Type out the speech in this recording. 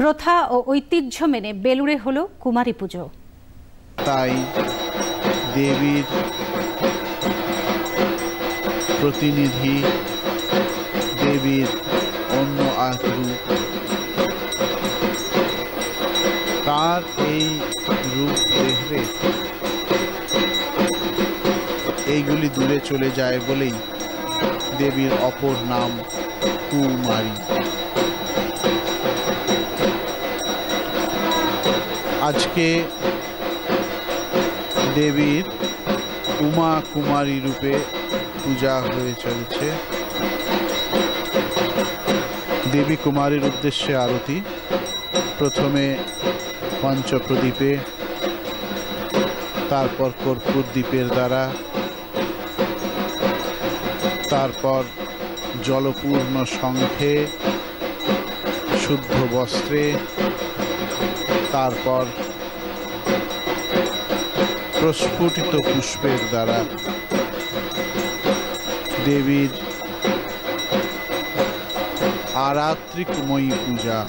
প্রথা ও ঐতিহ্য মেনে বেলুড়ে হলো কুমারী পুজো। তাই দেবীর প্রতিনিধি, দেবীর অন্য এক রূপ, তার এই রূপ দেখলে এইগুলি দূরে চলে যায় বলেই দেবীর অপর নাম কুমারী। আজকে দেবীর উমা কুমারী রূপে পূজা হয়ে চলেছে। দেবী কুমারীর উদ্দেশ্যে আরতি, প্রথমে পঞ্চপ্রদীপে, তারপর কর্পূর দ্বীপের দ্বারা, তারপর জলপূর্ণ শঙ্খে, শুদ্ধ বস্ত্রে, তারপর প্রস্ফুটিত পুষ্পের দ্বারা দেবীর আরাত্রিকময়ী পূজা